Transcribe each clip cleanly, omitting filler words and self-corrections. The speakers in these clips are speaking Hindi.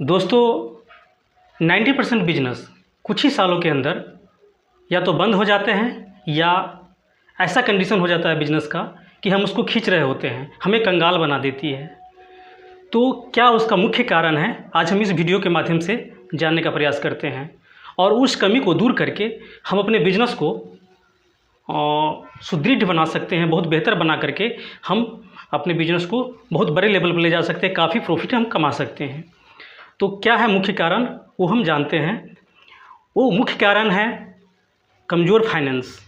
दोस्तों 90% बिजनेस कुछ ही सालों के अंदर या तो बंद हो जाते हैं या ऐसा कंडीशन हो जाता है बिजनेस का कि हम उसको खींच रहे होते हैं, हमें कंगाल बना देती है। तो क्या उसका मुख्य कारण है, आज हम इस वीडियो के माध्यम से जानने का प्रयास करते हैं और उस कमी को दूर करके हम अपने बिजनेस को सुदृढ़ बना सकते हैं। बहुत बेहतर बना करके हम अपने बिजनेस को बहुत बड़े लेवल पर ले जा सकते हैं, काफ़ी प्रॉफिट हम कमा सकते हैं। तो क्या है मुख्य कारण, वो हम जानते हैं। वो मुख्य कारण है कमज़ोर फाइनेंस।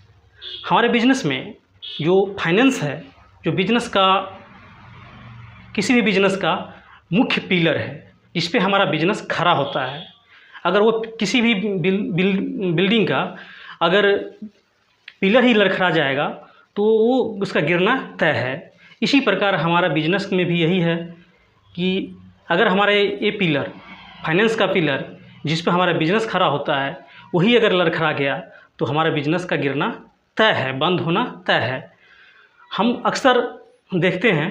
हमारे बिजनेस में जो फाइनेंस है, जो बिजनेस का, किसी भी बिजनेस का मुख्य पिलर है, इस पे हमारा बिजनेस खड़ा होता है। अगर वो किसी भी बिल्डिंग का अगर पिलर ही लड़खड़ा जाएगा तो वो उसका गिरना तय है। इसी प्रकार हमारा बिजनेस में भी यही है कि अगर हमारे ये पिलर, फाइनेंस का पिलर जिस पे हमारा बिजनेस खड़ा होता है, वही अगर लड़खड़ा गया तो हमारा बिजनेस का गिरना तय है, बंद होना तय है। हम अक्सर देखते हैं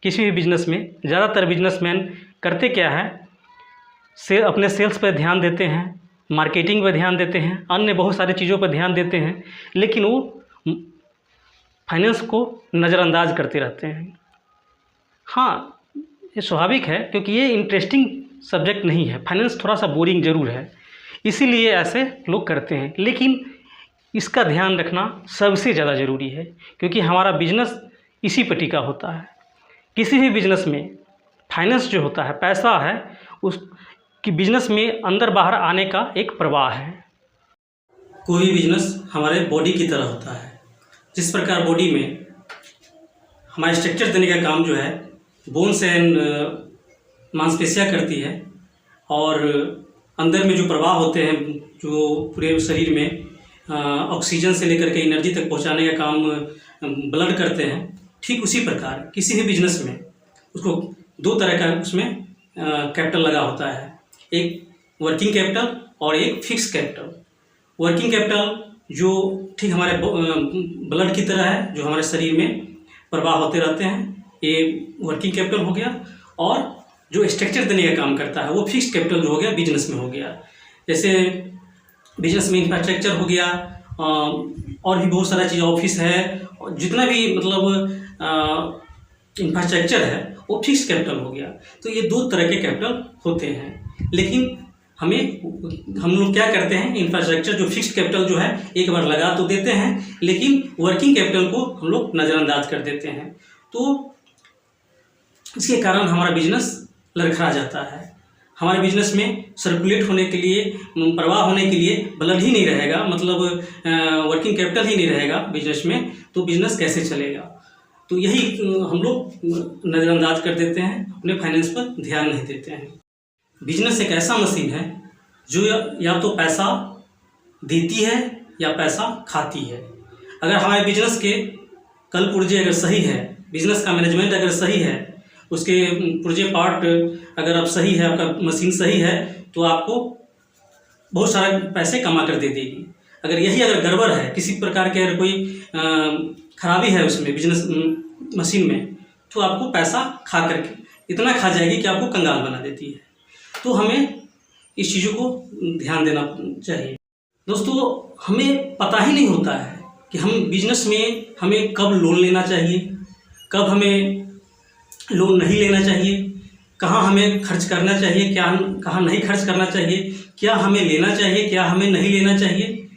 किसी भी बिजनेस में, ज़्यादातर बिजनेसमैन करते क्या है, अपने सेल्स पर ध्यान देते हैं, मार्केटिंग पर ध्यान देते हैं, अन्य बहुत सारी चीज़ों पर ध्यान देते हैं, लेकिन वो फाइनेंस को नज़रअंदाज करते रहते हैं। हाँ, ये स्वाभाविक है क्योंकि ये इंटरेस्टिंग सब्जेक्ट नहीं है। फाइनेंस थोड़ा सा बोरिंग ज़रूर है, इसीलिए ऐसे लोग करते हैं। लेकिन इसका ध्यान रखना सबसे ज़्यादा ज़रूरी है क्योंकि हमारा बिजनेस इसी पर टिका होता है। किसी भी बिजनेस में फाइनेंस जो होता है, पैसा है, उस कि बिजनेस में अंदर बाहर आने का एक प्रवाह है। कोई भी बिजनेस हमारे बॉडी की तरह होता है। जिस प्रकार बॉडी में हमारे स्ट्रक्चर देने का काम जो है बोन्स एंड मांसपेशियाँ करती है, और अंदर में जो प्रवाह होते हैं जो पूरे शरीर में ऑक्सीजन से लेकर के एनर्जी तक पहुंचाने का काम ब्लड करते हैं, ठीक उसी प्रकार किसी भी बिजनेस में उसको दो तरह का उसमें कैपिटल लगा होता है। एक वर्किंग कैपिटल और एक फिक्स कैपिटल। वर्किंग कैपिटल जो ठीक हमारे ब्लड की तरह है, जो हमारे शरीर में प्रवाह होते रहते हैं, ये वर्किंग कैपिटल हो गया। और जो स्ट्रक्चर देने का काम करता है वो फिक्स्ड कैपिटल जो हो गया बिजनेस में हो गया। जैसे बिजनेस में इंफ्रास्ट्रक्चर हो गया, और भी बहुत सारा चीज़, ऑफिस है, जितना भी मतलब इंफ्रास्ट्रक्चर है वो फिक्स कैपिटल हो गया। तो ये दो तरह के कैपिटल होते हैं। लेकिन हम लोग क्या करते हैं, इंफ्रास्ट्रक्चर जो फिक्स्ड कैपिटल जो है एक बार लगा तो देते हैं, लेकिन वर्किंग कैपिटल को हम लोग नज़रअंदाज कर देते हैं। तो इसके कारण हमारा बिजनेस लड़खड़ा जाता है। हमारे बिजनेस में सर्कुलेट होने के लिए, प्रवाह होने के लिए ब्लड ही नहीं रहेगा, मतलब वर्किंग कैपिटल ही नहीं रहेगा बिजनेस में, तो बिजनेस कैसे चलेगा। तो यही हम लोग नज़रअंदाज कर देते हैं, अपने फाइनेंस पर ध्यान नहीं देते हैं। बिजनेस एक ऐसा मशीन है जो या तो पैसा देती है या पैसा खाती है। अगर हमारे बिजनेस के कल पुर्जे अगर सही है, बिजनेस का मैनेजमेंट अगर सही है, उसके पुर्जे पार्ट अगर आप सही है, आपका मशीन सही है, तो आपको बहुत सारे पैसे कमा कर दे देगी। अगर गड़बड़ है, किसी प्रकार के अगर कोई खराबी है उसमें बिजनेस मशीन में, तो आपको पैसा खा करके इतना खा जाएगी कि आपको कंगाल बना देती है। तो हमें इस चीज़ों को ध्यान देना चाहिए। दोस्तों, हमें पता ही नहीं होता है कि हम बिजनेस में हमें कब लोन लेना चाहिए, कब हमें लोन नहीं लेना चाहिए, कहाँ हमें खर्च करना चाहिए, कहाँ नहीं खर्च करना चाहिए, क्या हमें लेना चाहिए, क्या हमें नहीं लेना चाहिए,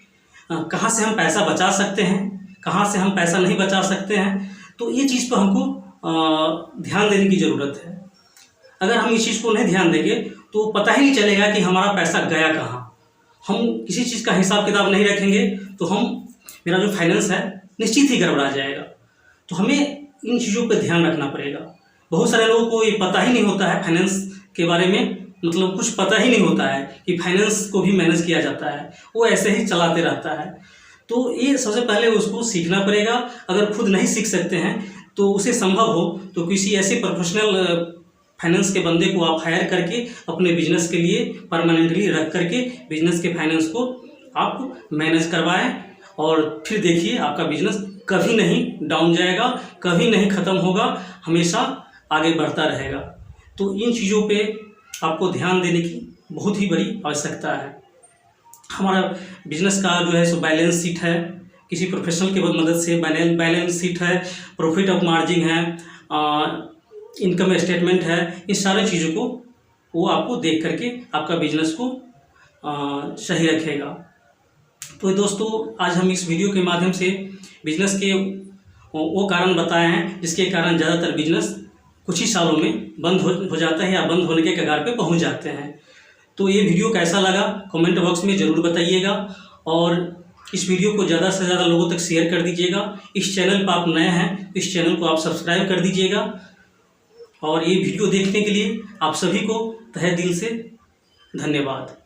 कहाँ से हम पैसा बचा सकते हैं, कहाँ से हम पैसा नहीं बचा सकते हैं। तो ये चीज़ पर हमको ध्यान देने की ज़रूरत है। अगर हम इस चीज़ को नहीं ध्यान देंगे तो पता ही नहीं चलेगा कि हमारा पैसा गया कहाँ। हम किसी चीज़ का हिसाब किताब नहीं रखेंगे तो मेरा जो फाइनेंस है निश्चित ही गड़बड़ा जाएगा। तो हमें इन चीज़ों पर ध्यान रखना पड़ेगा। बहुत सारे लोगों को ये पता ही नहीं होता है फाइनेंस के बारे में, मतलब कुछ पता ही नहीं होता है कि फाइनेंस को भी मैनेज किया जाता है, वो ऐसे ही चलाते रहता है। तो ये सबसे पहले उसको सीखना पड़ेगा। अगर खुद नहीं सीख सकते हैं तो उसे संभव हो तो किसी ऐसे प्रोफेशनल फाइनेंस के बंदे को आप हायर करके अपने बिजनेस के लिए परमानेंटली रख करके बिजनेस के फाइनेंस को आप मैनेज करवाएं, और फिर देखिए आपका बिजनेस कभी नहीं डाउन जाएगा, कभी नहीं ख़त्म होगा, हमेशा आगे बढ़ता रहेगा। तो इन चीज़ों पे आपको ध्यान देने की बहुत ही बड़ी आवश्यकता है। हमारा बिजनेस का जो है सो बैलेंस शीट है, किसी प्रोफेशनल की मदद से बैलेंस शीट है, प्रॉफिट ऑफ मार्जिन है, इनकम स्टेटमेंट है, इन सारी चीज़ों को वो आपको देख करके आपका बिजनेस को सही रखेगा। तो दोस्तों, आज हम इस वीडियो के माध्यम से बिजनेस के वो कारण बताए हैं जिसके कारण ज़्यादातर बिजनेस कुछ ही सालों में बंद हो जाता है या बंद होने के कगार पे पहुंच जाते हैं। तो ये वीडियो कैसा लगा कमेंट बॉक्स में ज़रूर बताइएगा और इस वीडियो को ज़्यादा से ज़्यादा लोगों तक शेयर कर दीजिएगा। इस चैनल पर आप नए हैं, इस चैनल को आप सब्सक्राइब कर दीजिएगा और ये वीडियो देखने के लिए आप सभी को तहे दिल से धन्यवाद।